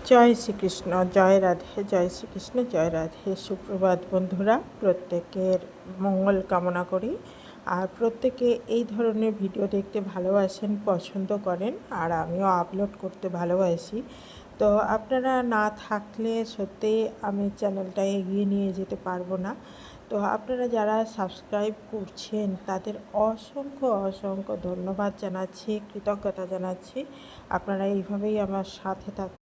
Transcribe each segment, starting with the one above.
জয় শ্রীকৃষ্ণ, জয় রাধে, জয় শ্রীকৃষ্ণ, জয় রাধে। সুপ্রভাত বন্ধুরা, প্রত্যেকের মঙ্গল কামনা করি। আর প্রত্যেকে এই ধরনের ভিডিও দেখতে ভালোবাসেন, পছন্দ করেন, আর আমিও আপলোড করতে ভালোবাসি। তো আপনারা না থাকলে সত্যিই আমি চ্যানেলটা এগিয়ে নিয়ে যেতে পারবো না। তো আপনারা যারা সাবস্ক্রাইব করছেন তাদের অসংখ্য অসংখ্য ধন্যবাদ জানাচ্ছি, কৃতজ্ঞতা জানাচ্ছি। আপনারা এইভাবেই আমার সাথে থাকুন।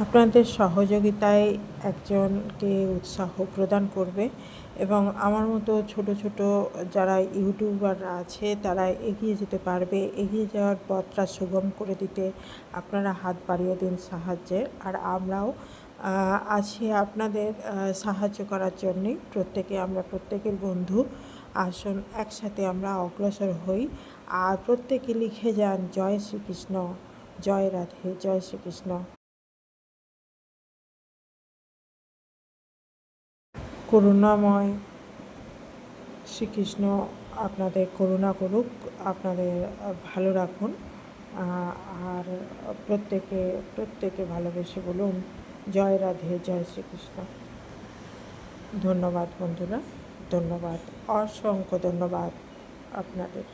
আপনাদের সহযোগিতায় একজনকে উৎসাহ প্রদান করবে এবং আমার মতো ছোট ছোট যারা ইউটিউবাররা আছে তারা এগিয়ে যেতে পারবে। এগিয়ে যাওয়ার পথটা সুগম করে দিতে আপনারা হাত বাড়িয়ে দিন সাহায্যের। আর আমরাও আছি আপনাদের সাহায্য করার জন্যে। আমরা প্রত্যেকের বন্ধু। আসুন একসাথে আমরা অগ্রসর হই। আর প্রত্যেকে লিখে যান জয় শ্রীকৃষ্ণ, জয় রাধে, জয় শ্রীকৃষ্ণ। করুণাময় শ্রীকৃষ্ণ আপনাদের করুণা করুক, আপনাদের ভালো রাখুন। আর প্রত্যেকে ভালোবেসে বলুন জয় রাধে, জয় শ্রীকৃষ্ণ। ধন্যবাদ বন্ধুরা, ধন্যবাদ, অসংখ্য ধন্যবাদ আপনাদের।